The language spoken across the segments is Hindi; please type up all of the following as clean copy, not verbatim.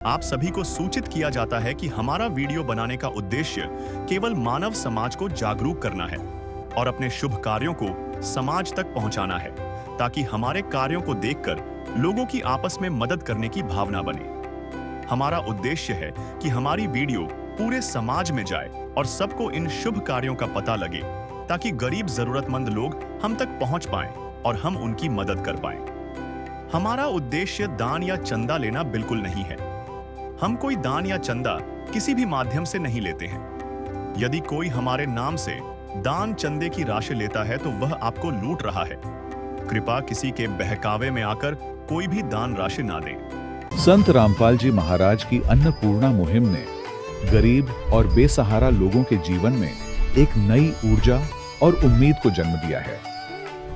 आप सभी को सूचित किया जाता है कि हमारा वीडियो बनाने का उद्देश्य केवल मानव समाज को जागरूक करना है और अपने शुभ कार्यों को समाज तक पहुंचाना है, ताकि हमारे कार्यों को देखकर लोगों की आपस में मदद करने की भावना बने। हमारा उद्देश्य है कि हमारी वीडियो पूरे समाज में जाए और सबको इन शुभ कार्यों का पता लगे, ताकि गरीब जरूरतमंद लोग हम तक पहुंच पाएं और हम उनकी मदद कर पाएं। हमारा उद्देश्य दान या चंदा लेना बिल्कुल नहीं है। हम कोई दान या चंदा किसी भी माध्यम से नहीं लेते हैं। यदि कोई हमारे नाम से दान चंदे की राशि लेता है तो वह आपको लूट रहा है। कृपया किसी के बहकावे में आकर कोई भी दान राशि ना दें। संत रामपाल जी महाराज की अन्नपूर्णा मुहिम ने गरीब और बेसहारा लोगों के जीवन में एक नई ऊर्जा और उम्मीद को जन्म दिया है।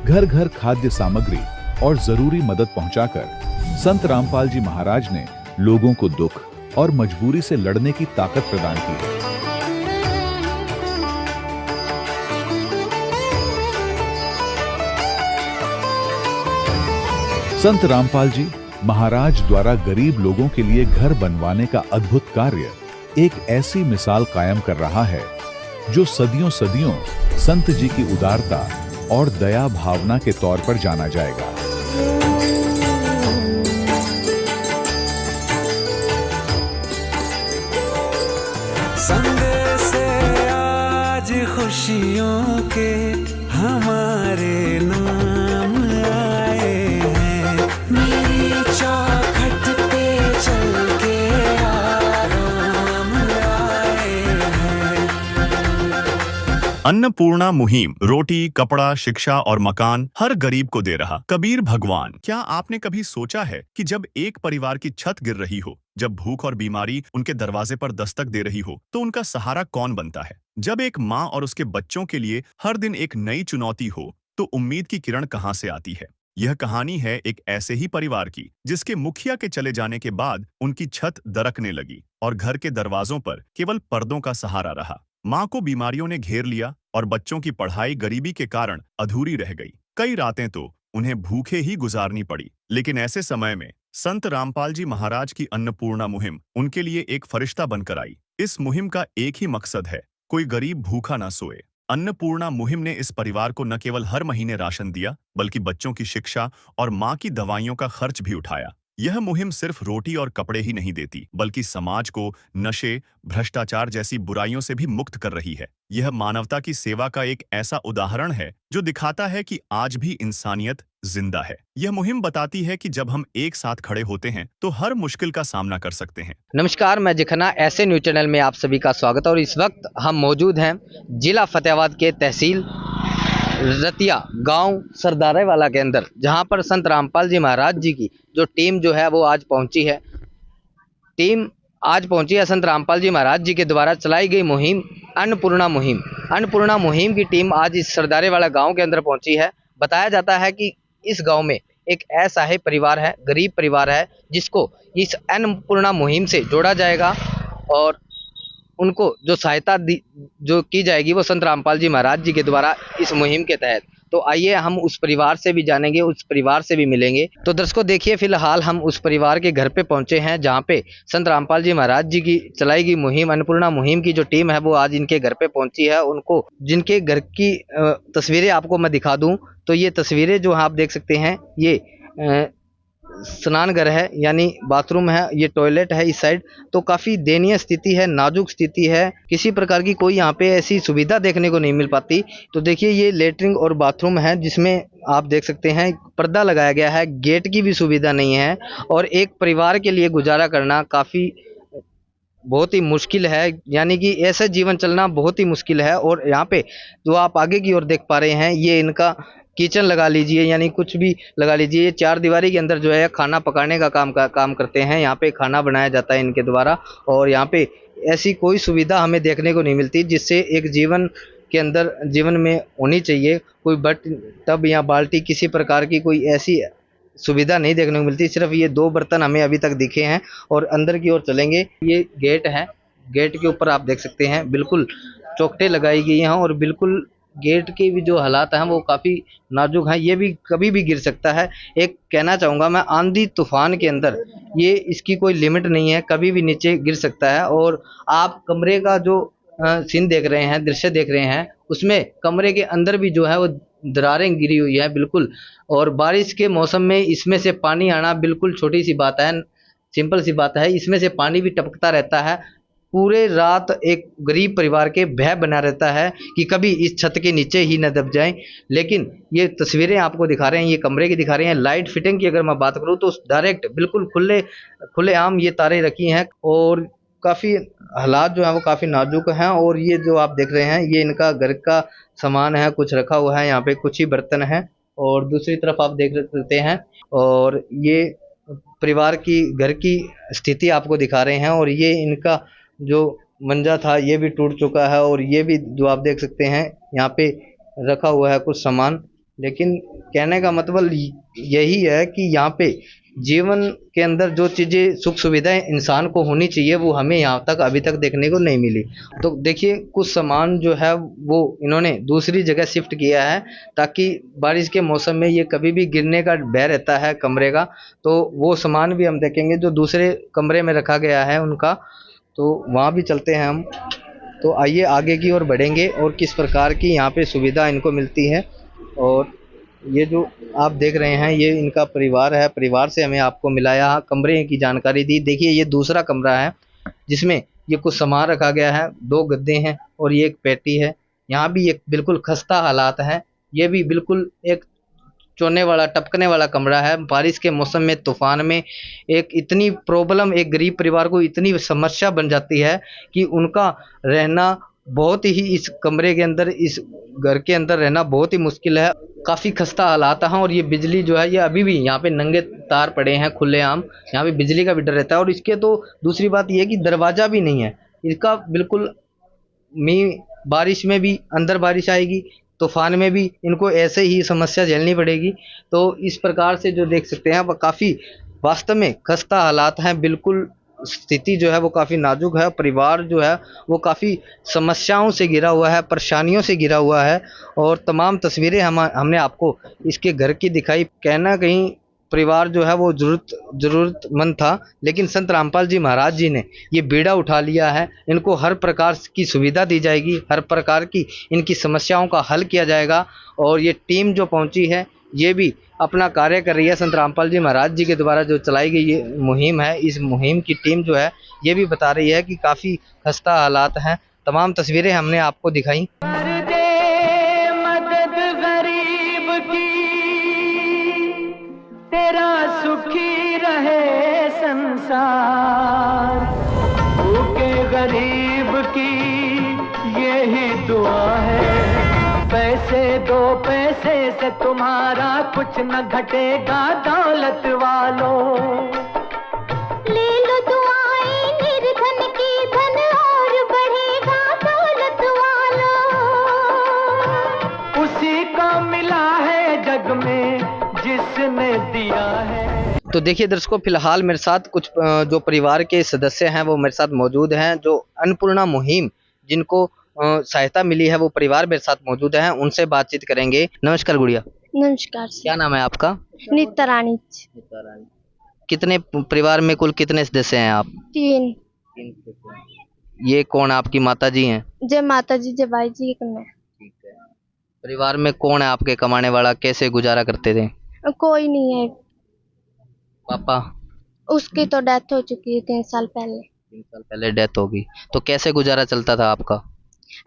घर घर खाद्य सामग्री और जरूरी मदद पहुंचाकर संत रामपाल जी महाराज ने लोगों को दुख और मजबूरी से लड़ने की ताकत प्रदान की है। संत रामपाल जी महाराज द्वारा गरीब लोगों के लिए घर बनवाने का अद्भुत कार्य एक ऐसी मिसाल कायम कर रहा है जो सदियों सदियों संत जी की उदारता और दया भावना के तौर पर जाना जाएगा। संग से आज खुशियों के हमारे नाम आए हैं। मेरी चौखट पे चल के आराम आए हैं। अन्नपूर्णा मुहिम रोटी, कपड़ा, शिक्षा और मकान हर गरीब को दे रहा कबीर भगवान। क्या आपने कभी सोचा है कि जब एक परिवार की छत गिर रही हो, जब भूख और बीमारी उनके दरवाजे पर दस्तक दे रही हो, तो उनका सहारा कौन बनता है? जब एक माँ और उसके बच्चों के लिए हर दिन एक नई चुनौती हो, तो उम्मीद की किरण कहाँ से आती है? यह कहानी है एक ऐसे ही परिवार की, जिसके मुखिया के चले जाने के बाद उनकी छत दरकने लगी और घर के दरवाजों पर केवल पर्दों का सहारा रहा। माँ को बीमारियों ने घेर लिया और बच्चों की पढ़ाई गरीबी के कारण अधूरी रह गई। कई रातें तो उन्हें भूखे ही गुजारनी पड़ी। लेकिन ऐसे समय में संत रामपाल जी महाराज की अन्नपूर्णा मुहिम उनके लिए एक फरिश्ता बनकर आई। इस मुहिम का एक ही मकसद है, कोई गरीब भूखा ना सोए। अन्नपूर्णा मुहिम ने इस परिवार को न केवल हर महीने राशन दिया, बल्कि बच्चों की शिक्षा और माँ की दवाइयों का खर्च भी उठाया। यह मुहिम सिर्फ रोटी और कपड़े ही नहीं देती, बल्कि समाज को नशे, भ्रष्टाचार जैसी बुराइयों से भी मुक्त कर रही है। यह मानवता की सेवा का एक ऐसा उदाहरण है जो दिखाता है कि आज भी इंसानियत जिंदा है। यह मुहिम बताती है कि जब हम एक साथ खड़े होते हैं तो हर मुश्किल का सामना कर सकते हैं। नमस्कार, मैं जिखना ऐसे न्यूज़ चैनल में आप सभी का स्वागत है। और इस वक्त हम मौजूद हैं जिला फतेहाबाद के तहसील रतिया गांव सरदारे वाला के अंदर, जहां पर संत रामपाल जी महाराज जी की जो टीम जो है वो आज पहुंची है। टीम आज पहुंची है संत रामपाल जी महाराज जी के द्वारा चलाई गई मुहिम अन्नपूर्णा मुहिम। अन्नपूर्णा मुहिम की टीम आज इस सरदारे वाला गांव के अंदर पहुंची है। बताया जाता है कि इस गांव में एक ऐसा है परिवार है, गरीब परिवार है, जिसको इस अन्नपूर्णा मुहिम से जोड़ा जाएगा और उनको जो सहायता जो की जाएगी वो संत रामपाल जी महाराज जी के द्वारा इस मुहिम के तहत। तो आइए हम उस परिवार से भी जानेंगे, उस परिवार से भी मिलेंगे। तो दर्शकों देखिए, फिलहाल हम उस परिवार के घर पे पहुंचे हैं, जहां पे संत रामपाल जी महाराज जी की चलाई गई मुहिम अन्नपूर्णा मुहिम की जो टीम है वो आज इनके घर पे पहुंची है। उनको जिनके घर की तस्वीरें आपको मैं दिखा दूं तो ये तस्वीरें जो आप देख सकते हैं, ये स्नान घर है, यानी बाथरूम है, ये टॉयलेट है इस साइड। तो काफ़ी दयनीय स्थिति है, नाजुक स्थिति है, किसी प्रकार की कोई यहाँ पे ऐसी सुविधा देखने को नहीं मिल पाती। तो देखिए, ये लेटरिन और बाथरूम है, जिसमें आप देख सकते हैं पर्दा लगाया गया है, गेट की भी सुविधा नहीं है और एक परिवार के लिए गुजारा करना काफ़ी बहुत ही मुश्किल है, यानी कि ऐसा जीवन चलना बहुत ही मुश्किल है। और यहाँ पे जो आप आगे की ओर देख पा रहे हैं, ये इनका किचन लगा लीजिए, यानी कुछ भी लगा लीजिए। ये चार दीवारी के अंदर जो है खाना पकाने का काम करते हैं। यहाँ पे खाना बनाया जाता है इनके द्वारा और यहाँ पे ऐसी कोई सुविधा हमें देखने को नहीं मिलती जिससे एक जीवन के अंदर जीवन में होनी चाहिए। कोई टब या बाल्टी, किसी प्रकार की कोई ऐसी सुविधा नहीं देखने को मिलती। सिर्फ ये दो बर्तन हमें अभी तक दिखे हैं। और अंदर की ओर चलेंगे, ये गेट है, गेट के ऊपर आप देख सकते हैं बिल्कुल चौखटें लगाई गई हैं और बिल्कुल गेट के भी जो हालात हैं वो काफ़ी नाजुक हैं, ये भी कभी भी गिर सकता है। एक कहना चाहूँगा मैं, आंधी तूफान के अंदर ये इसकी कोई लिमिट नहीं है, कभी भी नीचे गिर सकता है। और आप कमरे का जो सीन देख रहे हैं, दृश्य देख रहे हैं, उसमें कमरे के अंदर भी जो है वो दरारें गिरी हुई है बिल्कुल। और बारिश के मौसम में इसमें से पानी आना बिल्कुल छोटी सी बात है, सिंपल सी बात है। इसमें से पानी भी टपकता रहता है। पूरे रात एक गरीब परिवार के भय बना रहता है कि कभी इस छत के नीचे ही न दब जाएं। लेकिन ये तस्वीरें आपको दिखा रहे हैं, ये कमरे की दिखा रहे हैं। लाइट फिटिंग की अगर मैं बात करूं तो डायरेक्ट बिल्कुल खुले आम ये तारें रखी हैं। और काफ़ी हालात जो हैं वो काफ़ी नाजुक हैं। और ये जो आप देख रहे हैं, ये इनका घर का सामान है, कुछ रखा हुआ है यहाँ पे, कुछ ही बर्तन हैं। और दूसरी तरफ आप देख सकते हैं, और ये परिवार की घर की स्थिति आपको दिखा रहे हैं। और ये इनका जो मंजा था ये भी टूट चुका है। और ये भी जो आप देख सकते हैं यहाँ पे रखा हुआ है कुछ सामान। लेकिन कहने का मतलब यही है कि यहाँ पे जीवन के अंदर जो चीज़ें सुख सुविधाएं इंसान को होनी चाहिए वो हमें यहाँ तक अभी तक देखने को नहीं मिली। तो देखिए, कुछ सामान जो है वो इन्होंने दूसरी जगह शिफ्ट किया है, ताकि बारिश के मौसम में ये कभी भी गिरने का भय रहता है कमरे का। तो वो सामान भी हम देखेंगे जो दूसरे कमरे में रखा गया है उनका, तो वहाँ भी चलते हैं हम। तो आइए आगे की ओर बढ़ेंगे और किस प्रकार की यहाँ पे सुविधा इनको मिलती है। और ये जो आप देख रहे हैं ये इनका परिवार है, परिवार से हमें आपको मिलाया, कमरे की जानकारी दी। देखिए, ये दूसरा कमरा है जिसमें ये कुछ सामान रखा गया है, 2 गद्दे हैं और ये एक पेटी है। यहाँ भी एक बिल्कुल खस्ता हालात हैं, ये भी बिल्कुल एक चोने वाला टपकने वाला कमरा है। बारिश के मौसम में, तूफान में एक इतनी प्रॉब्लम, एक गरीब परिवार को इतनी समस्या बन जाती है कि उनका रहना बहुत ही, इस कमरे के अंदर, इस घर के अंदर रहना बहुत ही मुश्किल है। काफ़ी खस्ता हालात हैं। और ये बिजली जो है ये अभी भी यहाँ पे नंगे तार पड़े हैं खुलेआम, यहाँ पे बिजली का भी डर रहता है। और इसके तो दूसरी बात ये है कि दरवाज़ा भी नहीं है इसका, बिल्कुल बारिश में भी अंदर बारिश आएगी, तूफान में भी इनको ऐसे ही समस्या झेलनी पड़ेगी। तो इस प्रकार से जो देख सकते हैं वह काफ़ी वास्तव में खस्ता हालात हैं, बिल्कुल स्थिति जो है वो काफ़ी नाजुक है। परिवार जो है वो काफ़ी समस्याओं से घिरा हुआ है, परेशानियों से घिरा हुआ है। और तमाम तस्वीरें हमने आपको इसके घर की दिखाई। कहना कहीं परिवार जो है वो ज़रूरतमंद था, लेकिन संत रामपाल जी महाराज जी ने ये बीड़ा उठा लिया है। इनको हर प्रकार की सुविधा दी जाएगी, हर प्रकार की इनकी समस्याओं का हल किया जाएगा। और ये टीम जो पहुंची है ये भी अपना कार्य कर रही है। संत रामपाल जी महाराज जी के द्वारा जो चलाई गई ये मुहिम है, इस मुहिम की टीम जो है ये भी बता रही है कि काफ़ी खस्ता हालात हैं। तमाम तस्वीरें हमने आपको दिखाई। मदद गरीब की, तेरा सुखी रहे संसार। भूखे गरीब की यही दुआ है। पैसे दो, पैसे से तुम्हारा कुछ न घटेगा दौलत वालों। ले लो दुआएं निर्धन की, धन और बढ़ेगा दौलत वालों। उसी को मिला है जग में जिसने दिया है। तो देखिए दर्शकों, फिलहाल मेरे साथ कुछ जो परिवार के सदस्य हैं वो मेरे साथ मौजूद हैं, जो अन्नपूर्णा मुहिम जिनको सहायता मिली है वो परिवार मेरे साथ मौजूद हैं, उनसे बातचीत करेंगे। नमस्कार गुड़िया। नमस्कार। क्या नाम है आपका? नीता रानी। कितने परिवार में कुल कितने सदस्य हैं आप? 3। ये कौन आपकी माता जी हैं? जय माता जी, जय भाई जी। ठीक है। परिवार में कौन है आपके कमाने वाला? कैसे गुजारा करते थे? कोई नहीं है। पापा? उसकी तो डेथ हो चुकी है 3 साल पहले। 3 साल पहले डेथ होगी। तो कैसे गुजारा चलता था आपका?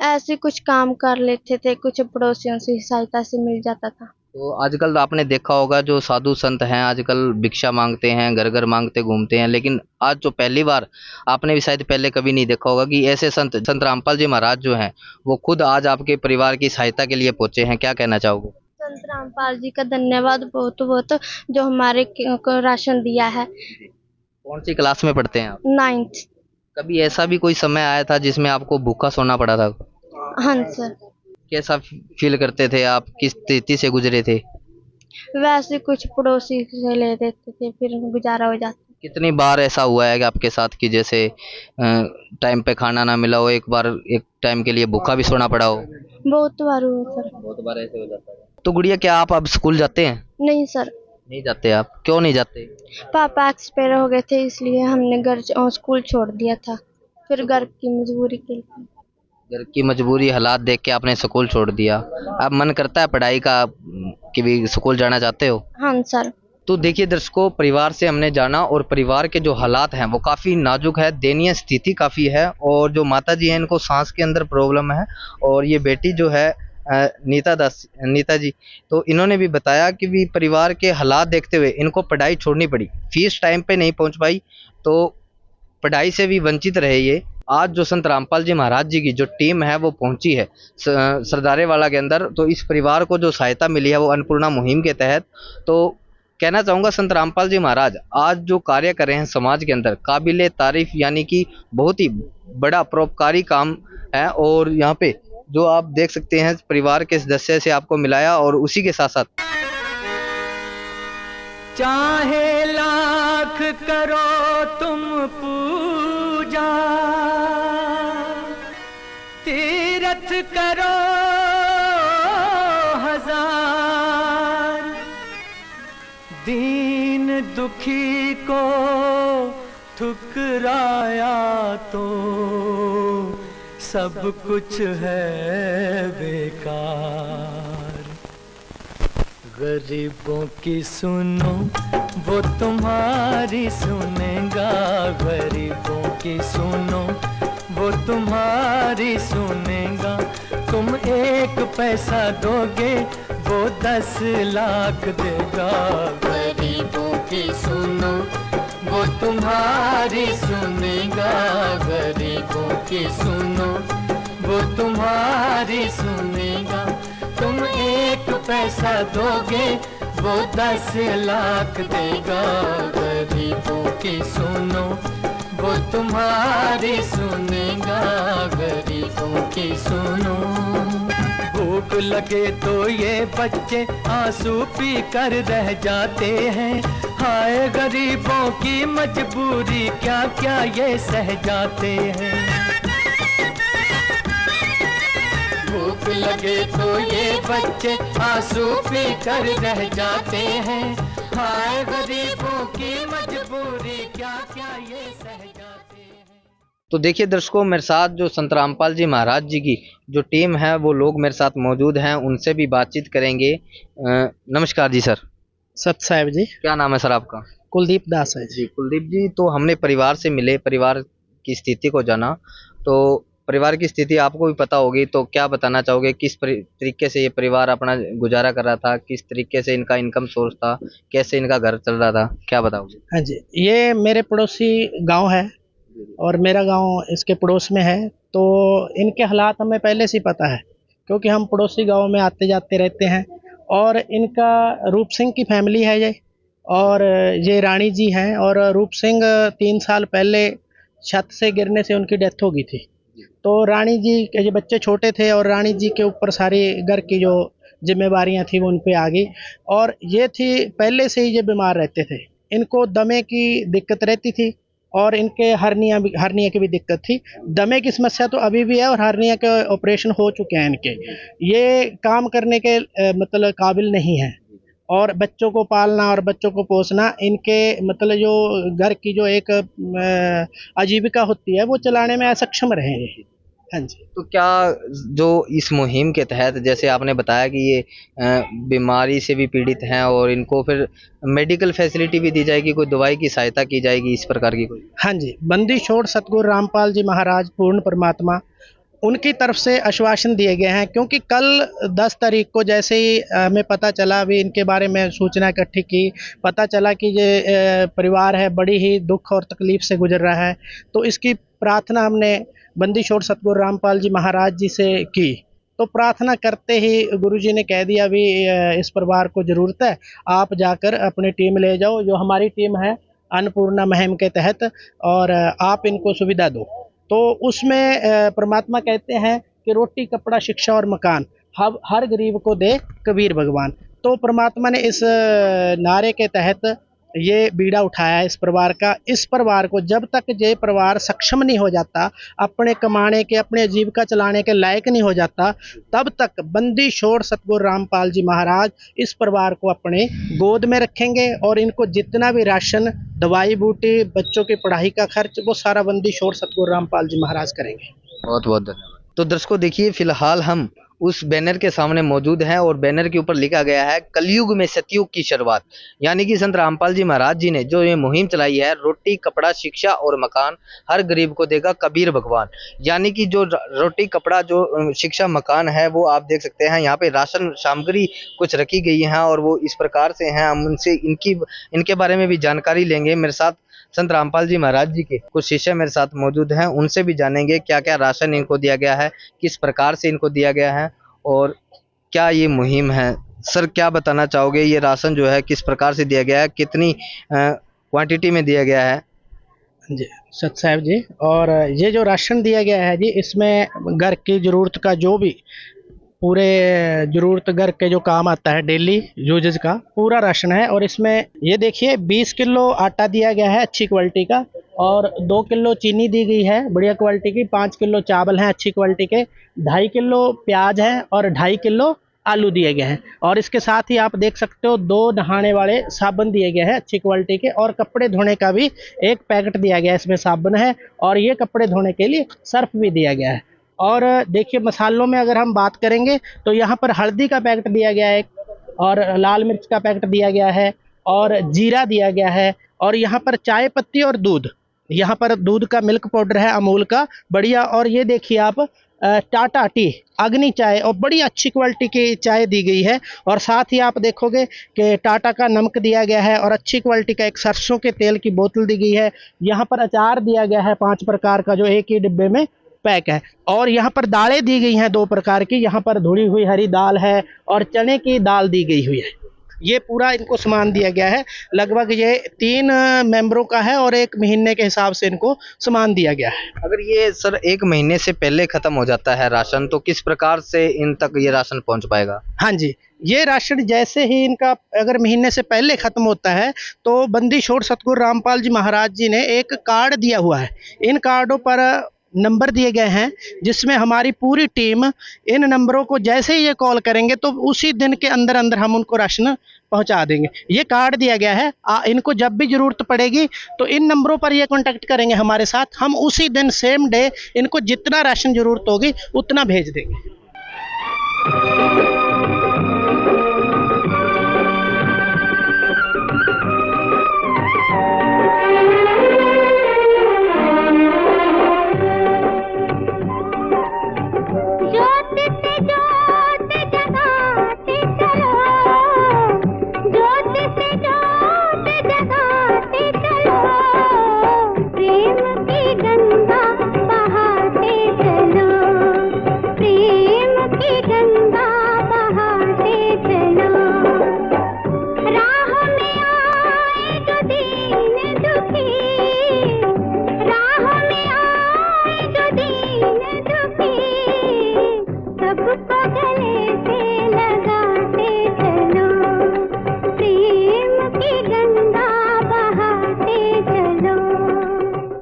ऐसे कुछ काम कर लेते थे, कुछ पड़ोसियों से सहायता से मिल जाता था। तो आजकल आपने देखा होगा जो साधु संत हैं आजकल भिक्षा मांगते हैं, घर घर मांगते घूमते हैं। लेकिन आज जो पहली बार, आपने भी शायद पहले कभी नहीं देखा होगा कि ऐसे संत रामपाल जी महाराज जो हैं वो खुद आज आपके परिवार की सहायता के लिए पहुंचे हैं। क्या कहना चाहोगे? संत रामपाल जी का धन्यवाद बहुत बहुत, जो हमारे को राशन दिया है। कौन सी क्लास में पढ़ते हैं आप? 9th। कभी ऐसा भी कोई समय आया था जिसमें आपको भूखा सोना पड़ा था? हाँ सर। कैसा फील करते थे आप? किस स्थिति से गुजरे थे? वैसे कुछ पड़ोसी से ले देते थे, फिर गुजारा हो जाता। कितनी बार ऐसा हुआ है कि आपके साथ कि जैसे टाइम पे खाना ना मिला हो, एक बार एक टाइम के लिए भूखा भी सोना पड़ा हो? बहुत बार हुआ सर। बहुत बार ऐसे हो जाता है। तो गुड़िया, क्या आप अब स्कूल जाते हैं? नहीं सर, नहीं जाते आप? क्यों नहीं जाते? पापा एक्सपायर हो गए थे इसलिए हमने स्कूल छोड़ दिया था, फिर घर की मजबूरी के लिए। घर की मजबूरी, हालात देख के आपने स्कूल छोड़ दिया। अब मन करता है पढ़ाई का कि भी स्कूल जाना चाहते हो? हाँ सर। तो देखिए दर्शकों, परिवार से हमने जाना और परिवार के जो हालात हैं वो काफ़ी नाजुक है, दयनीय स्थिति काफ़ी है। और जो माता जी हैं इनको सांस के अंदर प्रॉब्लम है, और ये बेटी जो है नीता जी, तो इन्होंने भी बताया कि भी परिवार के हालात देखते हुए इनको पढ़ाई छोड़नी पड़ी, फीस टाइम पे नहीं पहुंच पाई, तो पढ़ाई से भी वंचित रहे ये। आज जो संत रामपाल जी महाराज जी की जो टीम है वो पहुंची है सरदारे वाला के अंदर, तो इस परिवार को जो सहायता मिली है वो अन्नपूर्णा मुहिम के तहत। तो कहना चाहूँगा संत रामपाल जी महाराज आज जो कार्य कर रहे हैं समाज के अंदर, काबिले तारीफ, यानी कि बहुत ही बड़ा परोपकारी काम है। और यहाँ पे जो आप देख सकते हैं परिवार के सदस्य से आपको मिलाया, और उसी के साथ साथ चाहे लाख करो तुम पूजा, तीरथ करो हजार, दीन दुखी को ठुकराया तो सब कुछ है बेकार। गरीबों की सुनो वो तुम्हारी सुनेगा, गरीबों की सुनो वो तुम्हारी सुनेगा। तुम 1 पैसा दोगे वो 10 लाख देगा। गरीबों की सुनो वो तुम्हारी सुनेगा, गरीबों की सुनो वो तुम्हारी सुनेगा। तुम 1 पैसा दोगे वो 10 लाख देगा। गरीबों की सुनो वो तुम्हारी सुनेगा, गरीबों की सुनो। भूख लगे तो ये बच्चे आंसू पी कर रह जाते हैं, हाय गरीबों की मजबूरी क्या क्या ये सह जाते हैं। भूख लगे तो ये बच्चे आंसू पी कर रह जाते हैं, हाय गरीबों की मजबूरी क्या क्या ये सह जाते हैं। तो देखिए दर्शकों, मेरे साथ जो संत रामपाल जी महाराज जी की जो टीम है वो लोग मेरे साथ मौजूद हैं, उनसे भी बातचीत करेंगे। नमस्कार जी सर। सत साहब जी। क्या नाम है सर आपका? कुलदीप दास है जी। कुलदीप जी, तो हमने परिवार से मिले, परिवार की स्थिति को जाना, तो परिवार की स्थिति आपको भी पता होगी, तो क्या बताना चाहोगे किस तरीके से ये परिवार अपना गुजारा कर रहा था, किस तरीके से इनका इनकम सोर्स था, कैसे इनका घर चल रहा था, क्या बताओगे? हाँ जी, ये मेरे पड़ोसी गांव है और मेरा गांव इसके पड़ोस में है, तो इनके हालात हमें पहले से ही पता है क्योंकि हम पड़ोसी गांव में आते जाते रहते हैं। और इनका रूप सिंह की फैमिली है ये, और ये रानी जी हैं, और रूप सिंह 3 साल पहले छत से गिरने से उनकी डेथ हो गई थी। तो रानी जी के ये बच्चे छोटे थे और रानी जी के ऊपर सारी घर की जो जिम्मेवारियां थी वो उन पे आ गई। और ये थी पहले से ही ये बीमार रहते थे, इनको दमे की दिक्कत रहती थी और इनके हर्निया की भी दिक्कत थी। दमे की समस्या तो अभी भी है और हर्निया के ऑपरेशन हो चुके हैं इनके। ये काम करने के मतलब काबिल नहीं है, और बच्चों को पालना और बच्चों को पोसना इनके मतलब जो घर की जो एक आजीविका होती है वो चलाने में असक्षम रहे हैं। हाँ जी। तो क्या जो इस मुहिम के तहत, जैसे आपने बताया कि ये बीमारी से भी पीड़ित हैं और इनको फिर मेडिकल फैसिलिटी भी दी जाएगी, कोई दवाई की सहायता की जाएगी, इस प्रकार की कोई? हाँ जी, बंदी छोड़ सतगुरु रामपाल जी महाराज पूर्ण परमात्मा, उनकी तरफ से आश्वासन दिए गए हैं। क्योंकि कल 10 तारीख को जैसे ही हमें पता चला, अभी इनके बारे में सूचना इकट्ठी की, पता चला कि ये परिवार है बड़ी ही दुख और तकलीफ से गुजर रहा है, तो इसकी प्रार्थना हमने बंदी छोड़ सतगुरु रामपाल जी महाराज जी से की। तो प्रार्थना करते ही गुरुजी ने कह दिया भी इस परिवार को ज़रूरत है, आप जाकर अपनी टीम ले जाओ, जो हमारी टीम है अन्नपूर्णा मुहिम के तहत, और आप इनको सुविधा दो। तो उसमें परमात्मा कहते हैं कि रोटी कपड़ा शिक्षा और मकान हर गरीब को दे कबीर भगवान। तो परमात्मा ने इस नारे के तहत ये बीड़ा उठाया है इस परिवार को जब तक ये परिवार सक्षम नहीं हो जाता, अपने कमाने के, अपने जीविका चलाने के लायक नहीं हो जाता, तब तक बंदी छोड़ सतगुरु रामपाल जी महाराज इस परिवार को अपने गोद में रखेंगे और इनको जितना भी राशन, दवाई बूटी, बच्चों की पढ़ाई का खर्च, वो सारा बंदी छोड़ सतगुरु रामपाल जी महाराज करेंगे। बहुत बहुत धन्यवाद। तो दर्शकों देखिए, फिलहाल हम उस बैनर के सामने मौजूद हैं और बैनर के ऊपर लिखा गया है कलयुग में सतयुग की शुरुआत। यानी कि संत रामपाल जी महाराज जी ने जो ये मुहिम चलाई है, रोटी कपड़ा शिक्षा और मकान हर गरीब को देगा कबीर भगवान। यानी कि जो रोटी कपड़ा जो शिक्षा मकान है, वो आप देख सकते हैं यहाँ पे राशन सामग्री कुछ रखी गई है और वो इस प्रकार से हैं। हम उनसे इनके बारे में भी जानकारी लेंगे। मेरे साथ संत रामपाल जी महाराज जी के कुछ शिष्य मेरे साथ मौजूद हैं, उनसे भी जानेंगे क्या क्या राशन इनको दिया गया है, किस प्रकार से इनको दिया गया है और क्या ये मुहिम है। सर, क्या बताना चाहोगे, ये राशन जो है किस प्रकार से दिया गया है, कितनी क्वांटिटी में दिया गया है? जी सत साहब जी, और ये जो राशन दिया गया है जी, इसमें घर की ज़रूरत का जो भी पूरे ज़रूरत घर के जो काम आता है, डेली यूजेज का पूरा राशन है। और इसमें ये देखिए 20 किलो आटा दिया गया है अच्छी क्वालिटी का, और 2 किलो चीनी दी गई है बढ़िया क्वालिटी की, 5 किलो चावल हैं अच्छी क्वालिटी के, 2.5 किलो प्याज है और 2.5 किलो आलू दिए गए हैं। और इसके साथ ही आप देख सकते हो 2 नहाने वाले साबुन दिए गए हैं अच्छी क्वालिटी के, और कपड़े धोने का भी एक पैकेट दिया गया है, इसमें साबुन है और ये कपड़े धोने के लिए सर्फ भी दिया गया है। और देखिए मसालों में अगर हम बात करेंगे तो यहाँ पर हल्दी का पैकेट दिया गया है, और लाल मिर्च का पैकेट दिया गया है, और जीरा दिया गया है, और यहाँ पर चाय पत्ती और दूध, यहाँ पर दूध का मिल्क पाउडर है अमूल का बढ़िया। और ये देखिए आप टाटा टी अग्नि चाय, और बड़ी अच्छी क्वालिटी की चाय दी गई है। और साथ ही आप देखोगे कि टाटा का नमक दिया गया है और अच्छी क्वालिटी का एक सरसों के तेल की बोतल दी गई है। यहाँ पर अचार दिया गया है 5 प्रकार का, जो एक ही डिब्बे में पैक है। और यहाँ पर दालें दी गई हैं 2 प्रकार की, यहाँ पर धुली हुई हरी दाल है और चने की दाल दी गई हुई है। ये पूरा इनको सामान दिया गया है, लगभग ये 3 मेंबरों का है और 1 महीने के हिसाब से इनको सामान दिया गया है। अगर ये सर 1 महीने से पहले खत्म हो जाता है राशन, तो किस प्रकार से इन तक ये राशन पहुंच पाएगा? हाँ जी, ये राशन जैसे ही इनका अगर महीने से पहले खत्म होता है तो बंदी छोड़ सतगुरु रामपाल जी महाराज जी ने एक कार्ड दिया हुआ है। इन कार्डों पर नंबर दिए गए हैं, जिसमें हमारी पूरी टीम इन नंबरों को जैसे ही ये कॉल करेंगे तो उसी दिन के अंदर अंदर हम उनको राशन पहुंचा देंगे। ये कार्ड दिया गया है, इनको जब भी ज़रूरत पड़ेगी तो इन नंबरों पर ये कांटेक्ट करेंगे हमारे साथ, हम उसी दिन सेम डे इनको जितना राशन ज़रूरत होगी उतना भेज देंगे।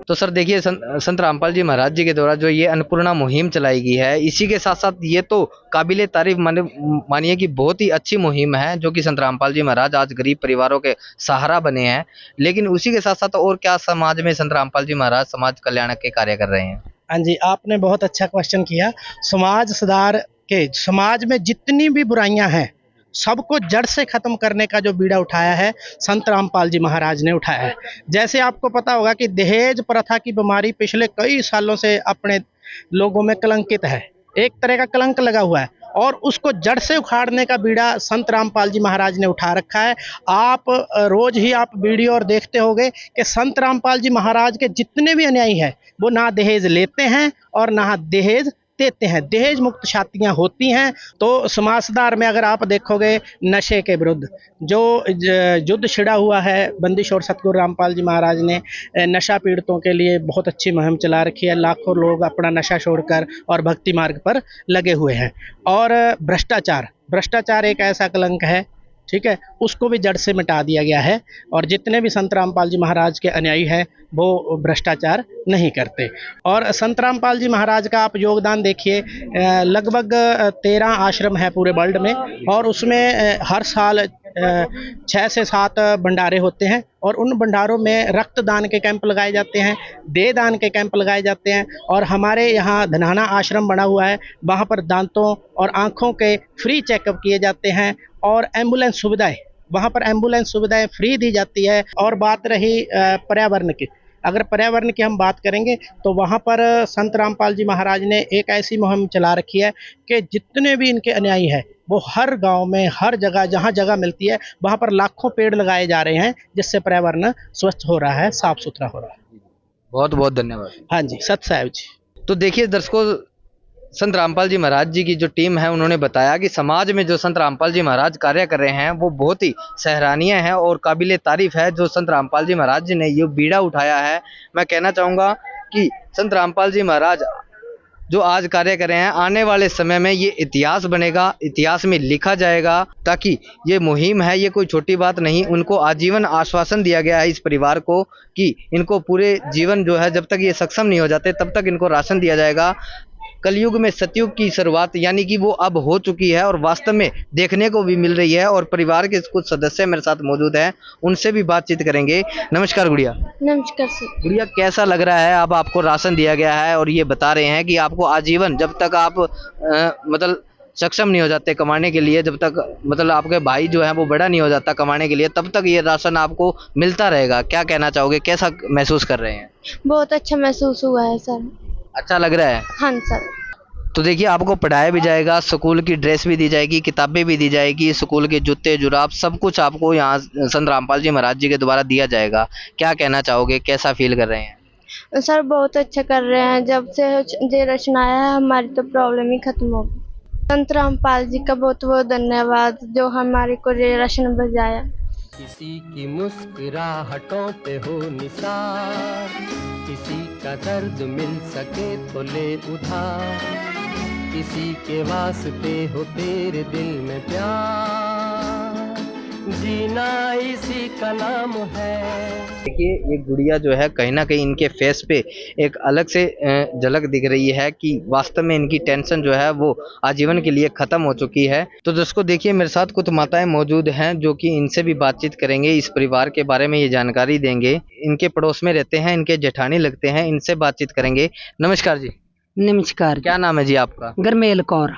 तो सर देखिए, संत रामपाल जी महाराज जी के द्वारा जो ये अन्नपूर्णा मुहिम चलाई गई है, इसी के साथ साथ ये तो काबिले तारीफ मानिए कि बहुत ही अच्छी मुहिम है, जो कि संत रामपाल जी महाराज आज गरीब परिवारों के सहारा बने हैं। लेकिन उसी के साथ साथ और क्या समाज में संत रामपाल जी महाराज समाज कल्याण के कार्य कर रहे हैं? हाँ जी, आपने बहुत अच्छा क्वेश्चन किया। समाज सुधार के, समाज में जितनी भी बुराइयां हैं सबको जड़ से खत्म करने का जो बीड़ा उठाया है संत रामपाल जी महाराज ने उठाया है। जैसे आपको पता होगा कि दहेज प्रथा की बीमारी पिछले कई सालों से अपने लोगों में कलंकित है, एक तरह का कलंक लगा हुआ है, और उसको जड़ से उखाड़ने का बीड़ा संत रामपाल जी महाराज ने उठा रखा है। आप रोज ही आप वीडियो और देखते होंगे कि संत रामपाल जी महाराज के जितने भी अनुयायी हैं वो ना दहेज लेते हैं और ना दहेज देते हैं, दहेज मुक्त शादियाँ होती हैं। तो समाज सुधार में अगर आप देखोगे नशे के विरुद्ध जो युद्ध छिड़ा हुआ है, बंदी छोड़ सतगुरु रामपाल जी महाराज ने नशा पीड़ितों के लिए बहुत अच्छी मुहिम चला रखी है। लाखों लोग अपना नशा छोड़कर और भक्ति मार्ग पर लगे हुए हैं। और भ्रष्टाचार एक ऐसा कलंक है ठीक है, उसको भी जड़ से मिटा दिया गया है। और जितने भी संत रामपाल जी महाराज के अनुयायी हैं वो भ्रष्टाचार नहीं करते। और संत रामपाल जी महाराज का आप योगदान देखिए, लगभग 13 आश्रम है पूरे वर्ल्ड में, और उसमें हर साल 6 से 7 भंडारे होते हैं, और उन भंडारों में रक्तदान के कैंप लगाए जाते हैं, देह दान के कैंप लगाए जाते हैं। और हमारे यहाँ धनाना आश्रम बना हुआ है, वहाँ पर दांतों और आँखों के फ्री चेकअप किए जाते हैं, और एम्बुलेंस सुविधाएं, वहाँ पर एम्बुलेंस सुविधाएं फ्री दी जाती है। और बात रही पर्यावरण की, अगर पर्यावरण की हम बात करेंगे तो वहाँ पर संत रामपाल जी महाराज ने एक ऐसी मुहिम चला रखी है कि जितने भी इनके अनुयायी हैं वो हर गांव में, हर जगह जहाँ जगह मिलती है वहाँ पर लाखों पेड़ लगाए जा रहे हैं, जिससे पर्यावरण स्वच्छ हो रहा है, साफ सुथरा हो रहा है। बहुत बहुत धन्यवाद। हाँ जी, सत साहिब जी। तो देखिए दर्शकों, संत रामपाल जी महाराज जी की जो टीम है उन्होंने बताया कि समाज में जो संत रामपाल जी महाराज कार्य कर रहे हैं वो बहुत ही सराहनीय है और काबिले तारीफ है। जो संत रामपाल जी महाराज जी ने ये बीड़ा उठाया है, मैं कहना चाहूँगा कि संत रामपाल जी महाराज जो आज कार्य कर रहे हैं, आने वाले समय में ये इतिहास बनेगा, इतिहास में लिखा जाएगा। ताकि ये मुहिम है, ये कोई छोटी बात नहीं। उनको आजीवन आश्वासन दिया गया है इस परिवार को कि इनको पूरे जीवन जो है, जब तक ये सक्षम नहीं हो जाते तब तक इनको राशन दिया जाएगा। कलयुग में सतयुग की शुरुआत यानी कि वो अब हो चुकी है और वास्तव में देखने को भी मिल रही है। और परिवार के कुछ सदस्य मेरे साथ मौजूद हैं, उनसे भी बातचीत करेंगे। नमस्कार गुड़िया। नमस्कार सर। गुड़िया, कैसा लग रहा है? अब आपको राशन दिया गया है और ये बता रहे हैं कि आपको आजीवन, जब तक आप मतलब सक्षम नहीं हो जाते कमाने के लिए, जब तक मतलब आपके भाई जो है वो बड़ा नहीं हो जाता कमाने के लिए, तब तक ये राशन आपको मिलता रहेगा। क्या कहना चाहोगे, कैसा महसूस कर रहे हैं? बहुत अच्छा महसूस हुआ है सर। अच्छा लग रहा है? हाँ सर। तो देखिए, आपको पढ़ाया भी जाएगा, स्कूल की ड्रेस भी दी जाएगी, किताबें भी दी जाएगी, स्कूल के जूते जुराब सब कुछ आपको यहाँ संत रामपाल जी महाराज जी के द्वारा दिया जाएगा। क्या कहना चाहोगे, कैसा फील कर रहे हैं? सर बहुत अच्छा कर रहे हैं। जब से ये रचना आया है हमारी तो प्रॉब्लम ही खत्म हो गई। संत रामपाल जी का बहुत बहुत धन्यवाद जो हमारे को ये रचना बजाया। किसी की मुस्कुराहटों पे हो निसार, किसी का दर्द मिल सके तो ले उधार, किसी के वास्ते हो तेरे दिल में प्यार, जीना इसी का नाम है। देखिए, ये गुड़िया जो है कहीं ना कहीं इनके फेस पे एक अलग से झलक दिख रही है कि वास्तव में इनकी टेंशन जो है वो आजीवन के लिए खत्म हो चुकी है। तो दोस्तों देखिए, मेरे साथ कुछ माताएं मौजूद हैं जो कि इनसे भी बातचीत करेंगे, इस परिवार के बारे में ये जानकारी देंगे। इनके पड़ोस में रहते हैं, इनके जेठानी लगते हैं, इनसे बातचीत करेंगे। नमस्कार जी। नमस्कार। क्या नाम है जी आपका? गरमेल कौर।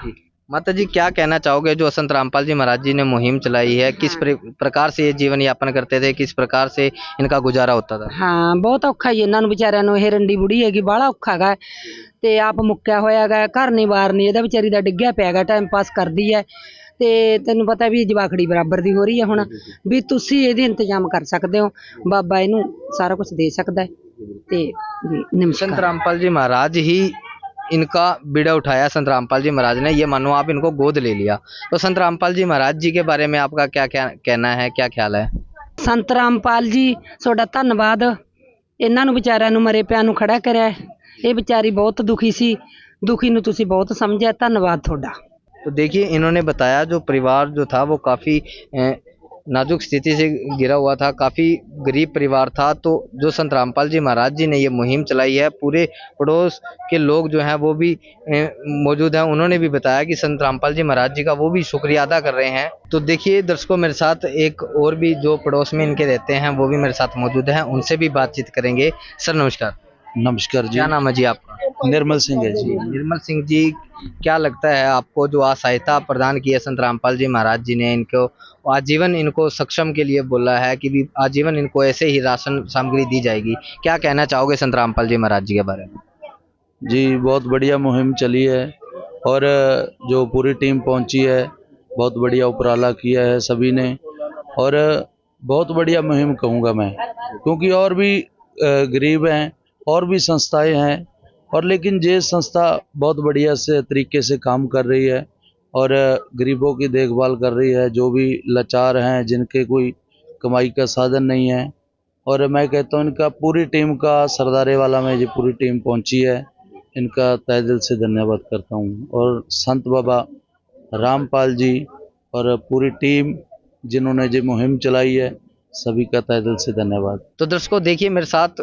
माता जी, क्या कहना चाहोगे जो संत रामपाल जी महाराज जी ने मुहिम चलाई है, किस प्रकार से ये जीवन यापन करते थे, किस प्रकार से इनका गुजारा होता था? हाँ, बहुत औखा ही ਇਹਨਾਂ ਨੂੰ ਵਿਚਾਰਿਆਂ ਨੂੰ। ਇਹ ਰੰਡੀ ਬੁੜੀ ਹੈਗੀ, ਬਾਹਲਾ ਔਖਾ ਹੈਗਾ ਤੇ ਆਪ ਮੁੱਕਿਆ ਹੋਇਆ ਹੈਗਾ, ਘਰ ਨਹੀਂ ਬਾਹਰ ਨਹੀਂ, ਇਹਦਾ ਵਿਚਾਰੀ ਦਾ ਡਿੱਗਿਆ ਪਿਆ ਹੈਗਾ, ਟਾਈਮ ਪਾਸ ਕਰਦੀ ਹੈ। ਤੇ ਤੈਨੂੰ ਪਤਾ ਵੀ ਜਵਾਖੜੀ ਬਰਾਬਰ ਦੀ ਹੋ ਰਹੀ ਹੈ ਹੁਣ, ਵੀ ਤੁਸੀਂ ਇਹਦੇ ਇੰਤਜ਼ਾਮ ਕਰ ਸਕਦੇ ਹੋ, ਬਾਬਾ ਇਹਨੂੰ ਸਾਰਾ ਕੁਝ ਦੇ ਸਕਦਾ ਹੈ। ਤੇ ਨਮਸਕਾਰ। संत रामपाल जी महाराज ही इनका बीड़ा उठाया। संत रामपाल जी महाराज ने, ये मानो आप इनको गोद ले लिया। तो संत रामपाल जी महाराज जी के बारे में आपका क्या क्या कहना है, क्या ख्याल है? ਸੰਤ ਰਾਮਪਾਲ ਜੀ ਤੁਹਾਡਾ ਧੰਨਵਾਦ, ਇਹਨਾਂ ਨੂੰ ਵਿਚਾਰਿਆਂ ਨੂੰ ਮਰੇ ਪਿਆ ਨੂੰ ਖੜਾ ਕਰਿਆ। ਇਹ ਵਿਚਾਰੀ ਬਹੁਤ ਦੁਖੀ ਸੀ, ਦੁਖੀ ਨੂੰ ਤੁਸੀਂ ਬਹੁਤ ਸਮਝਿਆ, ਧੰਨਵਾਦ ਤੁਹਾਡਾ। तो देखिए, इन्होंने बताया जो परिवार जो था वो काफ़ी नाजुक स्थिति से घिरा हुआ था, काफ़ी गरीब परिवार था। तो जो संत रामपाल जी महाराज जी ने ये मुहिम चलाई है, पूरे पड़ोस के लोग जो हैं वो भी मौजूद हैं। उन्होंने भी बताया कि संत रामपाल जी महाराज जी का वो भी शुक्रिया अदा कर रहे हैं। तो देखिए दर्शकों, मेरे साथ एक और भी जो पड़ोस में इनके रहते हैं वो भी मेरे साथ मौजूद हैं, उनसे भी बातचीत करेंगे। सर नमस्कार। नमस्कार जी। क्या नाम है जी आपका? निर्मल सिंह है जी। निर्मल सिंह जी, क्या लगता है आपको जो आज सहायता प्रदान की है संत रामपाल जी महाराज जी ने, इनको आजीवन इनको सक्षम के लिए बोला है कि भी आजीवन इनको ऐसे ही राशन सामग्री दी जाएगी, क्या कहना चाहोगे संत रामपाल जी महाराज जी के बारे में? जी, बहुत बढ़िया मुहिम चली है और जो पूरी टीम पहुंची है, बहुत बढ़िया उपराला किया है सभी ने, और बहुत बढ़िया मुहिम कहूँगा मैं, क्योंकि और भी गरीब हैं और भी संस्थाएं हैं, और लेकिन ये संस्था बहुत बढ़िया से तरीके से काम कर रही है और गरीबों की देखभाल कर रही है, जो भी लाचार हैं, जिनके कोई कमाई का साधन नहीं है। और मैं कहता हूँ इनका पूरी टीम का, सरदारे वाला में जो पूरी टीम पहुँची है, इनका तहे दिल से धन्यवाद करता हूँ। और संत बाबा रामपाल जी और पूरी टीम जिन्होंने ये मुहिम चलाई है, सभी का तहे दिल से धन्यवाद। तो दर्शकों देखिए मेरे साथ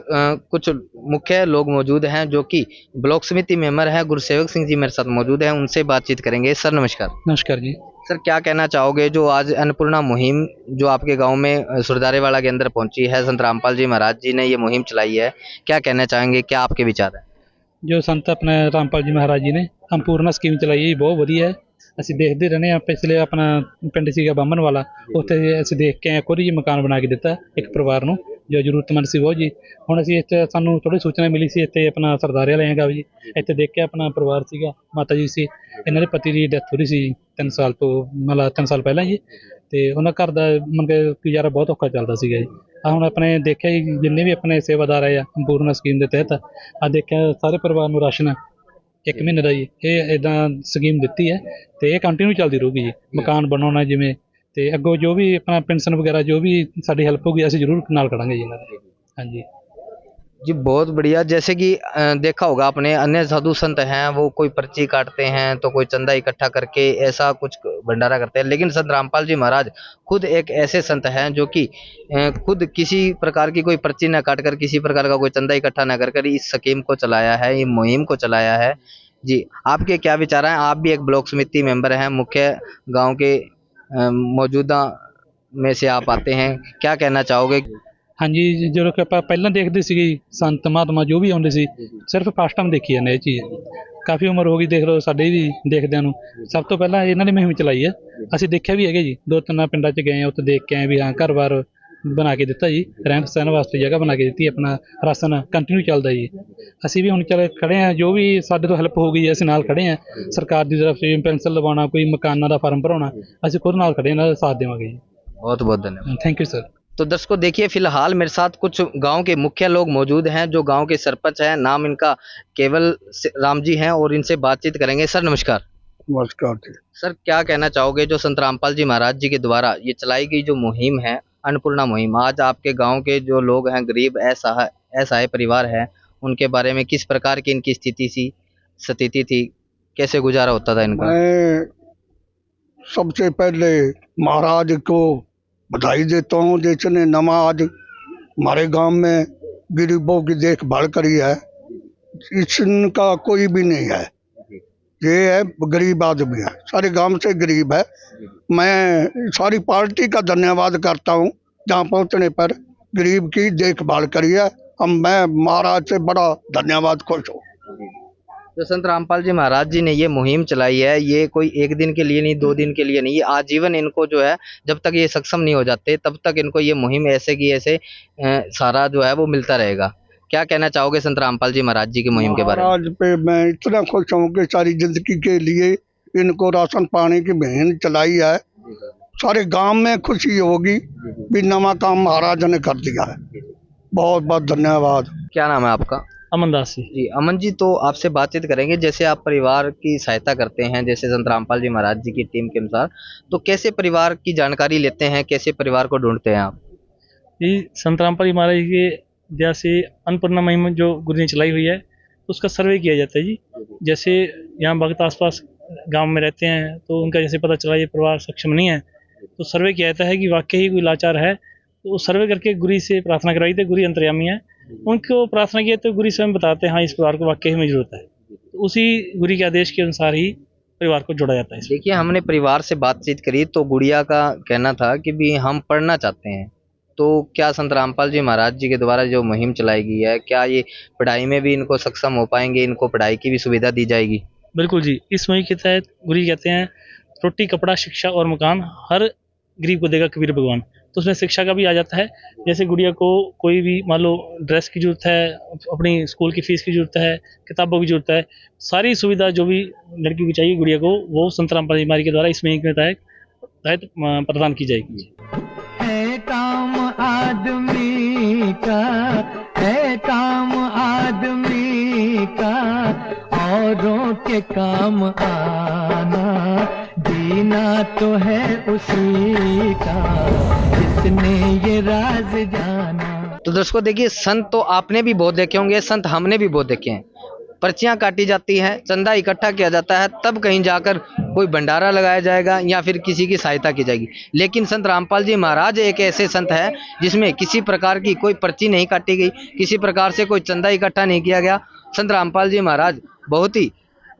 कुछ मुख्य लोग मौजूद हैं जो कि ब्लॉक समिति मेंबर हैं, गुरसेवक सिंह जी मेरे साथ मौजूद हैं, उनसे बातचीत करेंगे। सर नमस्कार। नमस्कार जी। सर क्या कहना चाहोगे जो आज अन्नपूर्णा मुहिम जो आपके गांव में सुरदारेवाला के अंदर पहुंची है, संत रामपाल जी महाराज जी ने ये मुहिम चलाई है, क्या कहना चाहेंगे, क्या आपके विचार है? जो संत अपने रामपाल जी महाराज जी ने ਅੰਪੂਰਨਾ ਸਕੀਮ ਚਲਾਈ ਹੈ ਬਹੁਤ ਵਧੀਆ ਹੈ। ਅਸੀਂ ਦੇਖਦੇ ਰਹਿੰਦੇ ਹਾਂ, ਪਿਛਲੇ ਆਪਣਾ ਪਿੰਡ ਸੀਗਾ ਬਾਹਮਣ ਵਾਲਾ, ਉੱਥੇ ਅਸੀਂ ਦੇਖ ਕੇ ਆਏ, ਖੁਦ ਜੀ ਮਕਾਨ ਬਣਾ ਕੇ ਦਿੱਤਾ ਇੱਕ ਪਰਿਵਾਰ ਨੂੰ ਜੋ ਜ਼ਰੂਰਤਮੰਦ ਸੀ ਬਹੁਤ ਜੀ। ਹੁਣ ਅਸੀਂ ਇੱਥੇ ਸਾਨੂੰ ਥੋੜ੍ਹੀ ਸੂਚਨਾ ਮਿਲੀ ਸੀ ਇੱਥੇ ਆਪਣਾ ਸਰਦਾਰੇ ਵਾਲੇ ਹੈਗਾ ਜੀ, ਇੱਥੇ ਦੇਖ ਕੇ ਆਪਣਾ ਪਰਿਵਾਰ ਸੀਗਾ, ਮਾਤਾ ਜੀ ਸੀ, ਇਹਨਾਂ ਦੇ ਪਤੀ ਦੀ ਡੈਥ ਹੋ ਰਹੀ ਸੀ 3 ਸਾਲ ਤੋਂ, ਮਤਲਬ 3 ਸਾਲ ਪਹਿਲਾਂ ਜੀ, ਤੇ ਉਹਨਾਂ ਘਰ ਦਾ ਮੰਨ ਕੇ ਗੁਜ਼ਾਰਾ ਬਹੁਤ ਔਖਾ ਚੱਲਦਾ ਸੀਗਾ ਜੀ। ਆ ਹੁਣ ਆਪਣੇ ਦੇਖਿਆ ਜੀ ਜਿੰਨੇ ਵੀ ਆਪਣੇ ਸੇਵਾਦਾਰ ਆਏ ਆ ਅੰਪੂਰਨਾ ਸਕੀਮ ਦੇ ਤਹਿਤ ਆ ਦੇਖਿਆ ਸਾਰੇ ਪਰਿਵਾਰ ਨੂੰ ਰਾਸ਼ਨ 1 ਮਹੀਨੇ ਦਾ ਜੀ ਇਹ ਇੱਦਾਂ ਸਕੀਮ ਦਿੱਤੀ ਹੈ ਤੇ ਇਹ ਕੰਟੀਨਿਊ ਚੱਲਦੀ ਰਹੂਗੀ ਜੀ। ਮਕਾਨ ਬਣਾਉਣਾ ਜਿਵੇਂ ਤੇ ਅੱਗੋਂ ਜੋ ਵੀ ਆਪਣਾ ਪੈਨਸ਼ਨ ਵਗੈਰਾ ਜੋ ਵੀ ਸਾਡੀ ਹੈਲਪ ਹੋਗੀ ਅਸੀਂ ਜ਼ਰੂਰ ਨਾਲ ਖੜਾਂਗੇ ਜੀ ਇਹਨਾਂ ਦੇ। ਹਾਂਜੀ जी बहुत बढ़िया। जैसे कि देखा होगा आपने अन्य साधु संत हैं वो कोई पर्ची काटते हैं तो कोई चंदा इकट्ठा करके ऐसा कुछ भंडारा करते हैं, लेकिन संत रामपाल जी महाराज खुद एक ऐसे संत हैं जो कि खुद किसी प्रकार की कोई पर्ची न काट कर, किसी प्रकार का कोई चंदा इकट्ठा न कर इस स्कीम को चलाया है, ये मुहिम को चलाया है। जी आपके क्या विचार हैं? आप भी एक ब्लॉक समिति मेंबर हैं, मुख्य गाँव के मौजूदा में से आप आते हैं, क्या कहना चाहोगे? ਹਾਂਜੀ ਜਦੋਂ ਕਿ ਆਪਾਂ ਪਹਿਲਾਂ ਦੇਖਦੇ ਸੀਗੇ ਸੰਤ ਮਹਾਤਮਾ ਜੋ ਵੀ ਆਉਂਦੇ ਸੀ ਸਿਰਫ ਫਸਟ ਟਾਈਮ ਦੇਖੀ ਜਾਂਦੇ ਇਹ ਚੀਜ਼, ਕਾਫੀ ਉਮਰ ਹੋ ਗਈ ਦੇਖ ਲਓ ਸਾਡੇ ਵੀ ਦੇਖਦਿਆਂ ਨੂੰ। ਸਭ ਤੋਂ ਪਹਿਲਾਂ ਇਹਨਾਂ ਨੇ ਮੁਹਿੰਮ ਚਲਾਈ ਹੈ, ਅਸੀਂ ਦੇਖਿਆ ਵੀ ਹੈਗਾ ਜੀ, 2-3 ਪਿੰਡਾਂ 'ਚ ਗਏ ਆ, ਉੱਥੇ ਦੇਖ ਕੇ ਆਏ ਵੀ ਹਾਂ ਘਰ-ਬਾਰ ਬਣਾ ਕੇ ਦਿੱਤਾ ਜੀ, ਰਹਿਣ ਸਹਿਣ ਵਾਸਤੇ ਜਗ੍ਹਾ ਬਣਾ ਕੇ ਦਿੱਤੀ, ਆਪਣਾ ਰਾਸ਼ਨ ਕੰਟੀਨਿਊ ਚੱਲਦਾ ਜੀ। ਅਸੀਂ ਵੀ ਹੁਣ ਚੱਲ ਖੜ੍ਹੇ ਹਾਂ, ਜੋ ਵੀ ਸਾਡੇ ਤੋਂ ਹੈਲਪ ਹੋ ਗਈ ਅਸੀਂ ਨਾਲ ਖੜ੍ਹੇ ਹਾਂ। ਸਰਕਾਰ ਦੀ ਤਰਫ से ਪੈਨਸ਼ਨ ਲਵਾਉਣਾ, ਕੋਈ ਮਕਾਨਾਂ ਦਾ ਫਾਰਮ ਭਰਾਉਣਾ, ਅਸੀਂ ਖੁਦ ਨਾਲ ਖੜ੍ਹੇ, ਇਹਨਾਂ ਦਾ ਸਾਥ ਦੇਵਾਂਗੇ ਜੀ। बहुत बहुत धन्यवाद। Thank you sir. तो दर्शकों देखिए फिलहाल मेरे साथ कुछ गांव के मुखिया लोग मौजूद हैं जो गांव के सरपंच हैं, नाम इनका केवल राम जी हैं और इनसे बातचीत करेंगे। सर नमस्कार। नमस्कार जी। सर क्या कहना चाहोगे जो संत रामपाल जी महाराज जी के द्वारा ये चलाई गई जो मुहिम है अन्नपूर्णा मुहिम, आज आपके गांव के जो लोग हैं गरीब असहाय परिवार है, उनके बारे में किस प्रकार की इनकी स्थिति थी, कैसे गुजारा होता था इनका? मैं सबसे पहले महाराज को बधाई देता हूँ जिसने नमाज हमारे गांव में गरीबों की देखभाल करी है। इसका कोई भी नहीं है, ये है गरीब आदमी है, सारे गांव से गरीब है। मैं सारी पार्टी का धन्यवाद करता हूँ जहाँ पहुँचने पर गरीब की देखभाल करी है। हम मैं महाराज से बड़ा धन्यवाद खुश हूँ। जो संत रामपाल जी महाराज जी ने ये मुहिम चलाई है, ये कोई 1 दिन के लिए नहीं, 2 दिन के लिए नहीं, ये आजीवन इनको जो है जब तक ये सक्षम नहीं हो जाते तब तक इनको ये मुहिम ऐसे की ऐसे सारा जो है वो मिलता रहेगा। क्या कहना चाहोगे संत रामपाल जी महाराज जी की मुहिम के बारे में? महाराज पे मैं इतना खुश हूँ कि सारी जिंदगी के लिए इनको राशन पानी की मुहिम चलाई है, सारे गांव में खुशी होगी भी नवा काम महाराज ने कर दिया है। बहुत बहुत धन्यवाद। क्या नाम है आपका? अमनदास जी। जी अमन जी, तो आपसे बातचीत करेंगे, जैसे आप परिवार की सहायता करते हैं जैसे संत रामपाल जी महाराज जी की टीम के अनुसार, तो कैसे परिवार की जानकारी लेते हैं, कैसे परिवार को ढूंढते हैं आप? जी संत रामपाल जी महाराज के जैसे अन्नपूर्णा मुहिम जो गुरु ने चलाई हुई है उसका सर्वे किया जाता है जी। जैसे यहाँ भक्त आसपास गांव में रहते हैं तो उनका जैसे पता चला ये परिवार सक्षम नहीं है तो सर्वे किया जाता है कि वाकई ही कोई लाचार है, तो सर्वे करके गुरु से प्रार्थना करवाई थी। गुरु अंतर्यामी है, उनको प्रार्थना किया तो गुरु स्वयं बताते हैं हाँ इस परिवार को वाकई में जरूरत है, तो उसी गुरु के आदेश के अनुसार ही परिवार को जोड़ा जाता है। देखिए हमने परिवार से बातचीत करी तो गुड़िया का कहना था कि भी हम पढ़ना चाहते हैं, तो क्या संत रामपाल जी महाराज जी के द्वारा जो मुहिम चलाई गई है क्या ये पढ़ाई में भी इनको सक्षम हो पाएंगे, इनको पढ़ाई की भी सुविधा दी जाएगी? बिल्कुल जी, इस मुहिम के तहत गुरु कहते हैं रोटी कपड़ा शिक्षा और मकान हर गरीब को देगा कबीर भगवान, तो उसमें शिक्षा का भी आ जाता है। जैसे गुड़िया को कोई भी मान लो ड्रेस की जरूरत है, अपनी स्कूल की फीस की जरूरत है, किताबों की जरूरत है, सारी सुविधा जो भी लड़की को चाहिए गुड़िया को वो संत रामपाल जी महाराज के द्वारा इस मुहिम के तहत प्रदान की जाएगी। है काम आदमी का, है काम आदमी का, औरों के काम आना, जीना तो है उसी का जिसने ये राज जाना। तो दर्शकों देखिए संत तो आपने भी बहुत देखे होंगे, संत हमने भी बहुत देखे हैं, पर्चियां काटी जाती हैं, चंदा इकट्ठा किया जाता है, तब कहीं जाकर कोई भंडारा लगाया जाएगा या फिर किसी की सहायता की जाएगी। लेकिन संत रामपाल जी महाराज एक ऐसे संत हैं जिसमें किसी प्रकार की कोई पर्ची नहीं काटी गई, किसी प्रकार से कोई चंदा इकट्ठा नहीं किया गया। संत रामपाल जी महाराज बहुत ही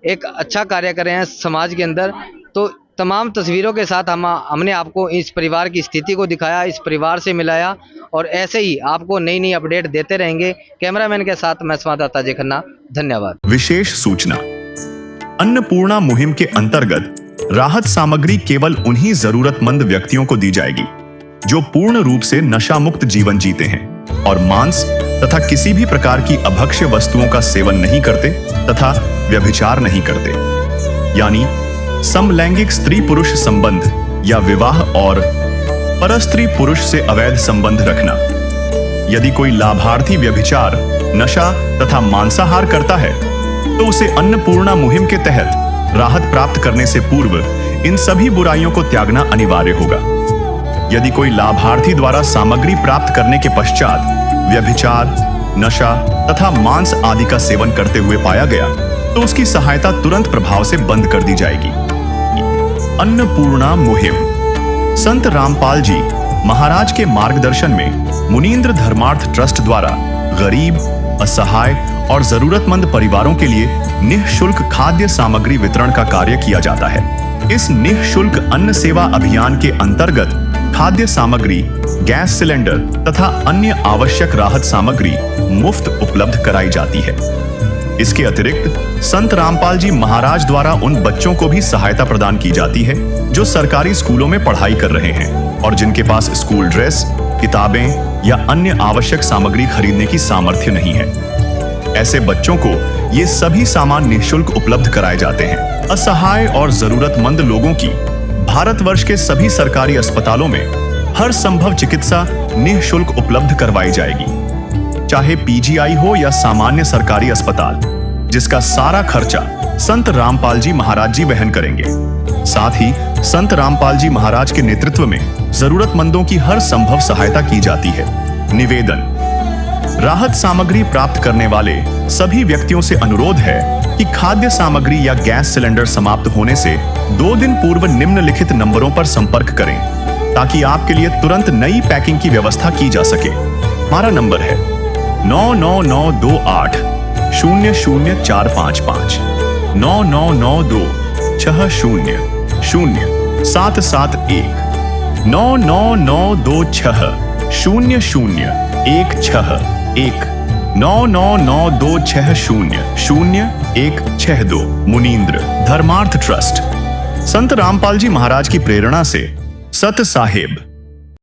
एक अच्छा कार्य कर रहे हैं समाज के अंदर। तो तमाम तस्वीरों के साथ हमने आपको इस परिवार की स्थिति को दिखाया, इस परिवार से मिलाया, और ऐसे ही आपको नई नई अपडेट देते रहेंगे। कैमरामैन के साथ मैं संवाददाता अजय खन्ना, धन्यवाद। विशेष सूचना, अन्नपूर्णा मुहिम के अंतर्गत राहत सामग्री केवल उन्हीं जरूरतमंद व्यक्तियों को दी जाएगी जो पूर्ण रूप से नशा मुक्त जीवन जीते हैं और मांस तथा किसी भी प्रकार की अभक्ष्य वस्तुओं का सेवन नहीं करते तथा व्यभिचार नहीं करते, यानी समलैंगिक स्त्री पुरुष संबंध या विवाह और परस्त्री पुरुष से अवैध संबंध रखना। यदि कोई लाभार्थी व्यभिचार, नशा तथा मांसाहार करता है तो उसे अन्नपूर्णा मुहिम के तहत राहत प्राप्त करने से पूर्व इन सभी बुराइयों को त्यागना अनिवार्य होगा। यदि कोई लाभार्थी द्वारा सामग्री प्राप्त करने के पश्चात व्यभिचार, नशा तथा मांस आदि का सेवन करते हुए पाया गया तो उसकी सहायता तुरंत प्रभाव से बंद कर दी जाएगी। अन्नपूर्णा मुहिम संत रामपाल जी महाराज के मार्गदर्शन में मुनींद्र धर्मार्थ ट्रस्ट द्वारा गरीब, असहाय और जरूरतमंद परिवारों के लिए निःशुल्क खाद्य सामग्री वितरण का कार्य किया जाता है। इस निःशुल्क अन्न सेवा अभियान के अंतर्गत खाद्य सामग्री, गैस सिलेंडर तथा अन्य आवश्यक राहत सामग्री मुफ्त उपलब्ध कराई जाती है। इसके अतिरिक्त संत रामपाल जी महाराज द्वारा उन बच्चों को भी सहायता प्रदान की जाती है जो सरकारी स्कूलों में पढ़ाई कर रहे हैं और जिनके पास स्कूल ड्रेस, किताबें या अन्य आवश्यक सामग्री खरीदने की सामर्थ्य नहीं है। ऐसे बच्चों को ये सभी सामान निःशुल्क उपलब्ध कराए जाते हैं। असहाय और जरूरतमंद लोगों की भारतवर्ष के सभी सरकारी अस्पतालों में हर संभव चिकित्सा निःशुल्क उपलब्ध करवाई जाएगी, चाहे पीजीआई हो या सामान्य सरकारी अस्पताल, जिसका सारा खर्चा संत रामपाल जी महाराज जी वहन करेंगे। साथ ही संत रामपाल जी महाराज के नेतृत्व में जरूरतमंदों की हर संभव सहायता की जाती है। निवेदन, राहत सामग्री प्राप्त करने वाले सभी व्यक्तियों से अनुरोध है कि खाद्य सामग्री या गैस सिलेंडर समाप्त होने से 2 दिन पूर्व निम्नलिखित नंबरों पर संपर्क करें ताकि आपके लिए तुरंत नई पैकिंग की व्यवस्था की जा सके। हमारा नंबर है 99928 00455 9992 60 0771 99926 0016 99926000162 मुनींद्र धर्मार्थ ट्रस्ट। संत रामपाल जी महाराज की प्रेरणा से सत साहेब।